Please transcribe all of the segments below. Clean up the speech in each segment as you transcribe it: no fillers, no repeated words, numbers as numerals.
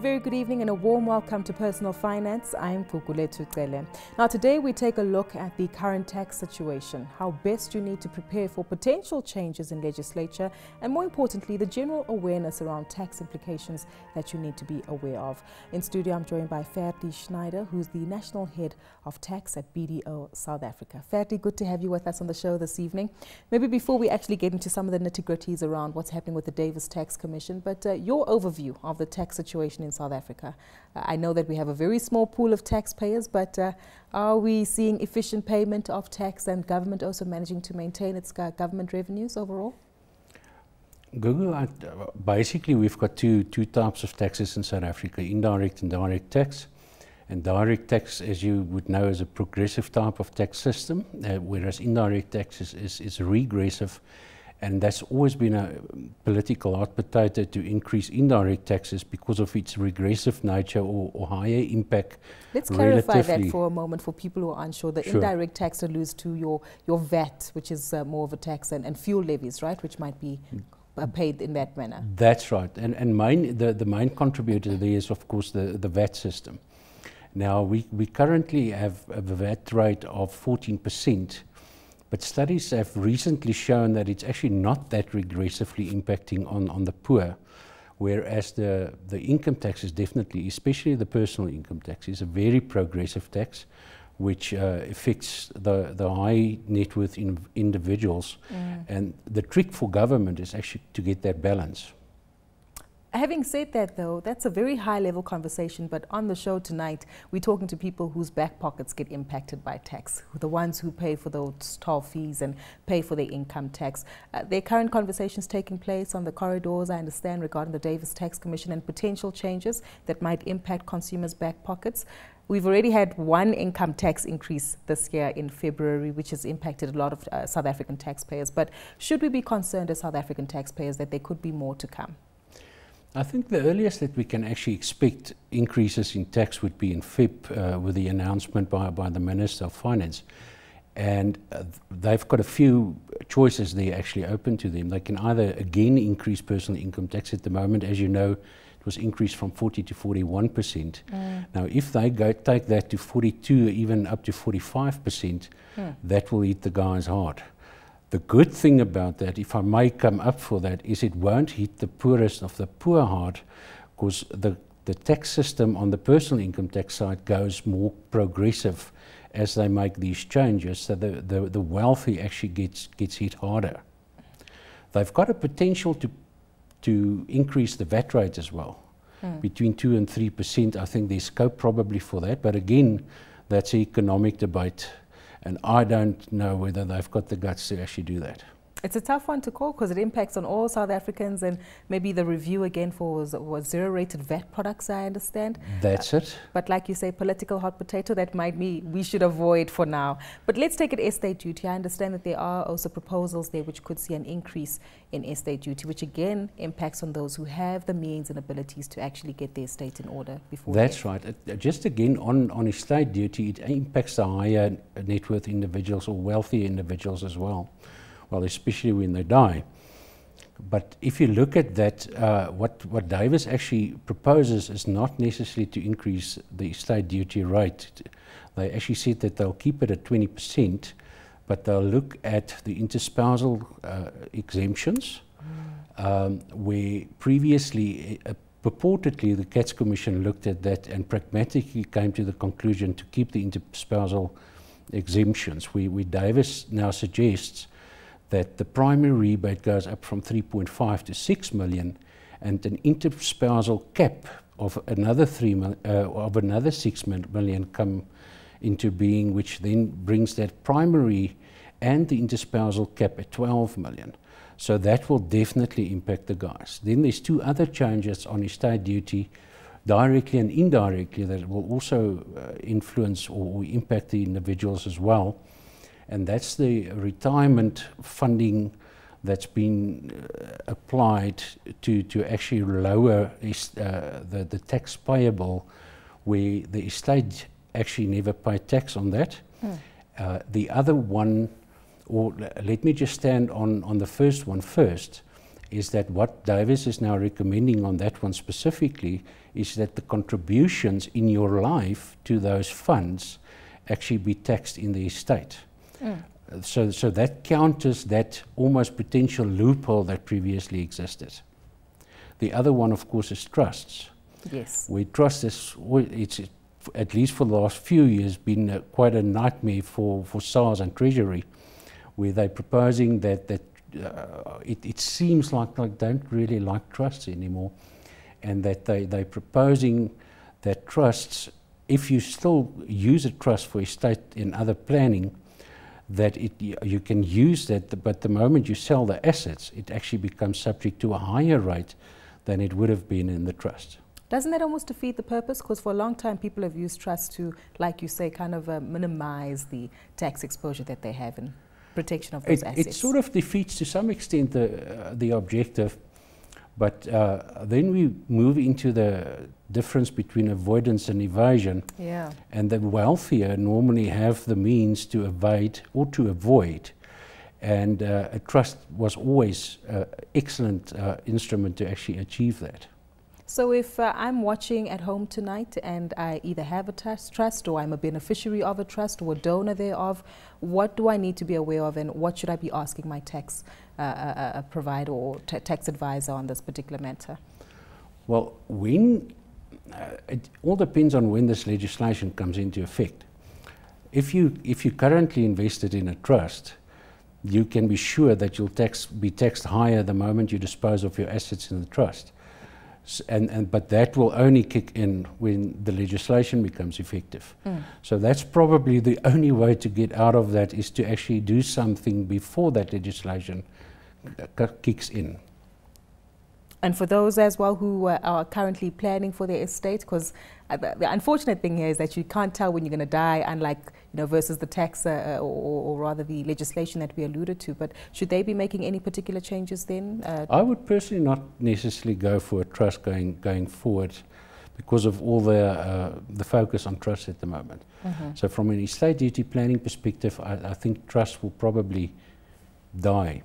A very good evening and a warm welcome to Personal Finance. I'm Gugulethu Cele. Now today we take a look at the current tax situation, how best you need to prepare for potential changes in legislature, and more importantly, the general awareness around tax implications that you need to be aware of. In studio, I'm joined by Ferdie Schneider, who's the National Head of Tax at BDO South Africa. Ferdie, good to have you with us on the show this evening. Maybe before we actually get into some of the nitty-gritties around what's happening with the Davis Tax Commission, but your overview of the tax situation in South Africa. I know that we have a very small pool of taxpayers, but are we seeing efficient payment of tax and government also managing to maintain its government revenues overall? Google, basically we've got two types of taxes in South Africa, indirect and direct tax. And direct tax, as you would know, is a progressive type of tax system, whereas indirect tax is regressive. And that's always been a political hot potato to increase indirect taxes because of its regressive nature or higher impact. Let's clarify that for a moment for people who are unsure. The indirect tax alludes to your VAT, which is more of a tax, and fuel levies, right, which might be paid in that manner. That's right. And the main contributor there is, of course, the VAT system. Now, we currently have a VAT rate of 14%. But studies have recently shown that it's actually not that regressively impacting on the poor, whereas the income tax is definitely, especially the personal income tax, is a very progressive tax, which affects the high net worth individuals. And the trick for government is actually to get that balance. Having said that, though, that's a very high-level conversation, but on the show tonight, we're talking to people whose back pockets get impacted by tax, the ones who pay for those toll fees and pay for their income tax. There are current conversations taking place on the corridors, I understand, regarding the Davis Tax Commission and potential changes that might impact consumers' back pockets. We've already had one income tax increase this year in February, which has impacted a lot of South African taxpayers. But should we be concerned as South African taxpayers that there could be more to come? I think the earliest that we can actually expect increases in tax would be in Feb with the announcement by the Minister of Finance. And they've got a few choices there actually open to them. They can either again increase personal income tax. At the moment, as you know, it was increased from 40 to 41%. Now, if they take that to 42, even up to 45%, that will hit the guys hard. The good thing about that, if I may come up for that, is it won't hit the poorest of the poor hard, because the tax system on the personal income tax side goes more progressive as they make these changes, so the wealthy actually gets hit harder. They've got a potential to increase the VAT rate as well, between 2 and 3%. I think there's scope probably for that, but again, that's an economic debate. And I don't know whether they've got the guts to actually do that. It's a tough one to call because it impacts on all South Africans, and maybe the review again for was zero-rated VAT products, I understand. That's it. But like you say, political hot potato, that might be we should avoid for now. But let's take it estate duty. I understand that there are also proposals there which could see an increase in estate duty, which again impacts on those who have the means and abilities to actually get their estate in order before. That's right. Just again on estate duty, it impacts the higher net worth individuals or wealthy individuals as well. Well, especially when they die. But if you look at that, what Davis actually proposes is not necessarily to increase the estate duty rate. They actually said that they'll keep it at 20%, but they'll look at the interspousal exemptions, where previously, purportedly, the Tax Commission looked at that and pragmatically came to the conclusion to keep the interspousal exemptions, where Davis now suggests that the primary rebate goes up from 3.5 to 6 million, and an interspousal cap of another 6 million come into being, which then brings that primary and the interspousal cap at 12 million. So that will definitely impact the guys. Then there's two other changes on estate duty, directly and indirectly, that will also influence or impact the individuals as well. And that's the retirement funding that's been applied to actually lower the tax payable, where the estate actually never paid tax on that. The other one, or let me just stand on the first one first, is that what Davis is now recommending on that one specifically is that the contributions in your life to those funds actually be taxed in the estate. So that counters that almost potential loophole that previously existed. The other one, of course, is trusts. Yes. Where trust is, it's at least for the last few years, been quite a nightmare for SARS and Treasury, where they're proposing that it seems like they don't really like trusts anymore, and that they're proposing that trusts, if you still use a trust for estate and other planning, that you can use that, but the moment you sell the assets, it actually becomes subject to a higher rate than it would have been in the trust. Doesn't that almost defeat the purpose? Because for a long time, people have used trusts to, like you say, kind of minimize the tax exposure that they have in protection of those assets. It sort of defeats to some extent the objective, but then we move into the difference between avoidance and evasion. Yeah. And the wealthier normally have the means to evade or to avoid. And a trust was always an excellent instrument to actually achieve that. So if I'm watching at home tonight and I either have a trust or I'm a beneficiary of a trust or a donor thereof, what do I need to be aware of, and what should I be asking my tax provider or tax advisor on this particular matter? Well, it all depends on when this legislation comes into effect. If you currently invested in a trust, you can be sure that you'll be taxed higher the moment you dispose of your assets in the trust. But that will only kick in when the legislation becomes effective. So that's probably the only way to get out of that, is to actually do something before that legislation kicks in. And for those as well who are currently planning for their estate, because the unfortunate thing here is that you can't tell when you're going to die, unlike, versus the tax or rather the legislation that we alluded to. But should they be making any particular changes then? I would personally not necessarily go for a trust going forward, because of all the focus on trust at the moment. So from an estate duty planning perspective, I think trust will probably die.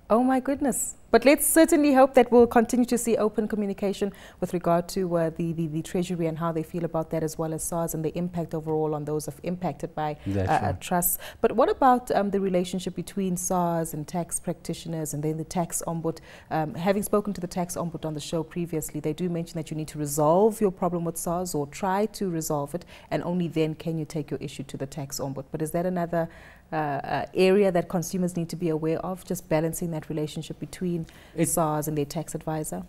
Oh my goodness. But let's certainly hope that we'll continue to see open communication with regard to the Treasury and how they feel about that, as well as SARS and the impact overall on those impacted by trusts. But what about the relationship between SARS and tax practitioners and then the tax ombud? Having spoken to the tax ombud on the show previously, they do mention that you need to resolve your problem with SARS or try to resolve it, and only then can you take your issue to the tax ombud. But is that another area that consumers need to be aware of, just balancing that relationship between SARS and their tax advisor?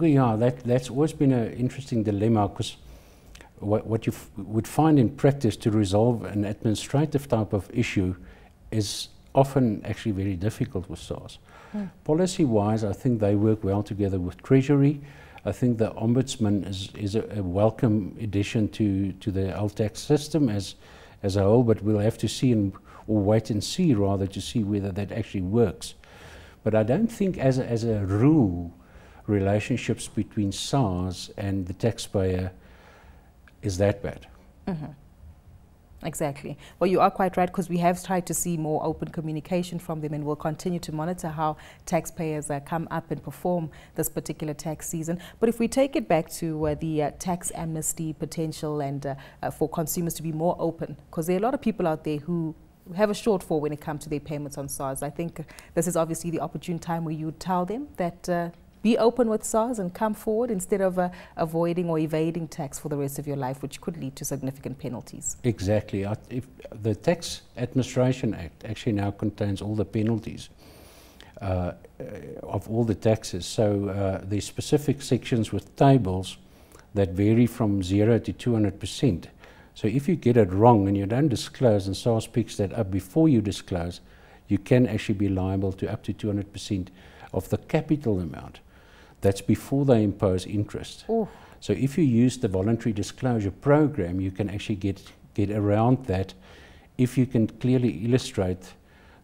Yeah, that's always been an interesting dilemma, because what you would find in practice to resolve an administrative type of issue is often actually very difficult with SARS. Policy-wise, I think they work well together with Treasury. I think the Ombudsman is a welcome addition to the whole tax system as a whole, but we'll have to see or wait and see rather to see whether that actually works. But I don't think as a rule, relationships between SARS and the taxpayer is that bad. Exactly. Well, you are quite right, because we have tried to see more open communication from them, and we'll continue to monitor how taxpayers come up and perform this particular tax season. But if we take it back to the tax amnesty potential and for consumers to be more open, because there are a lot of people out there who have a shortfall when it comes to their payments on SARS. I think this is obviously the opportune time where you tell them that be open with SARS and come forward, instead of avoiding or evading tax for the rest of your life, which could lead to significant penalties. Exactly. If the Tax Administration Act actually now contains all the penalties of all the taxes. So there's specific sections with tables that vary from 0 to 200%. So if you get it wrong and you don't disclose, and SARS picks that up before you disclose, you can actually be liable to up to 200% of the capital amount. That's before they impose interest. Ooh. So if you use the voluntary disclosure program, you can actually get around that if you can clearly illustrate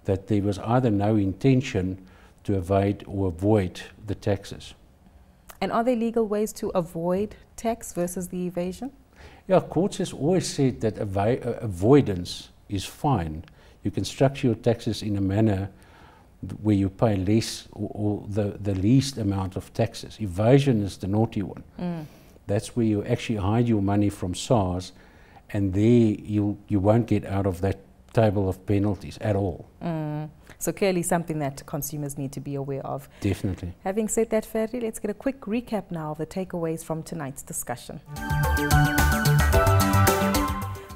that there was either no intention to evade or avoid the taxes. And are there legal ways to avoid tax versus the evasion? Yeah, courts has always said that avoidance is fine. You can structure your taxes in a manner where you pay less or the least amount of taxes. Evasion is the naughty one. That's where you actually hide your money from SARS, and there you won't get out of that table of penalties at all. So clearly something that consumers need to be aware of. Definitely. Having said that, Ferdie, let's get a quick recap now of the takeaways from tonight's discussion.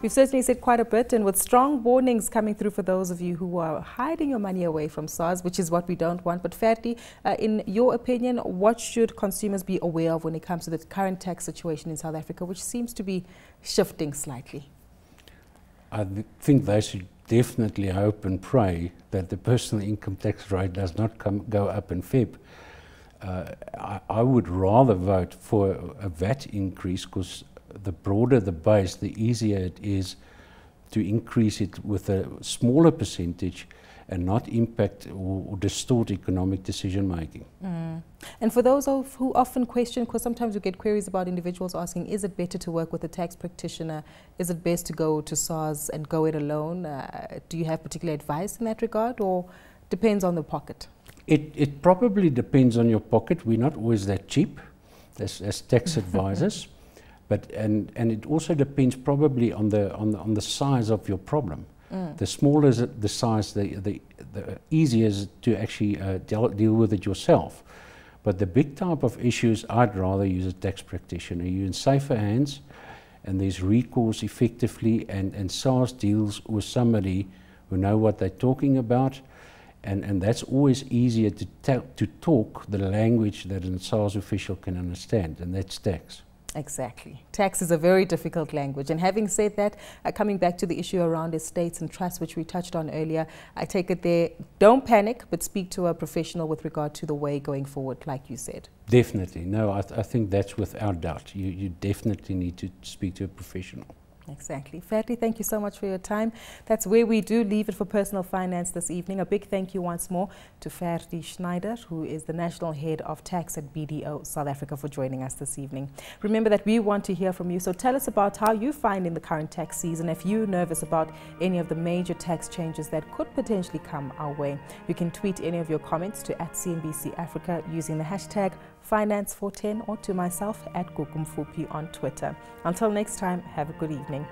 We've certainly said quite a bit, and with strong warnings coming through for those of you who are hiding your money away from SARS, which is what we don't want. But Ferdie, in your opinion, what should consumers be aware of when it comes to the current tax situation in South Africa, which seems to be shifting slightly? I think they should definitely hope and pray that the personal income tax rate does not go up in Feb. I would rather vote for a VAT increase, because the broader the base, the easier it is to increase it with a smaller percentage and not impact or distort economic decision making. And for those who often question, because sometimes we get queries about individuals asking, is it better to work with a tax practitioner? Is it best to go to SARS and go it alone? Do you have particular advice in that regard, or depends on the pocket? It probably depends on your pocket. We're not always that cheap as tax advisors. But and it also depends probably on the size of your problem. The smaller the size, the easier is to actually deal with it yourself. But the big type of issues, I'd rather use a tax practitioner. You're in safer hands, and there's recourse effectively, and SARS deals with somebody who know what they're talking about, and that's always easier to talk the language that a SARS official can understand, and that's tax. Exactly. Tax is a very difficult language. And having said that, coming back to the issue around estates and trusts, which we touched on earlier, I take it there, don't panic, but speak to a professional with regard to the way going forward, like you said. Definitely. No, I think that's without doubt. You definitely need to speak to a professional. Exactly. Ferdie, thank you so much for your time. That's where we do leave it for Personal Finance this evening. A big thank you once more to Ferdie Schneider, who is the National Head of Tax at BDO South Africa, for joining us this evening. Remember that we want to hear from you, so tell us about how you find in the current tax season. If you're nervous about any of the major tax changes that could potentially come our way, you can tweet any of your comments to @CNBC Africa using the hashtag Finance410, or to myself @Gugulethu on Twitter. Until next time, have a good evening.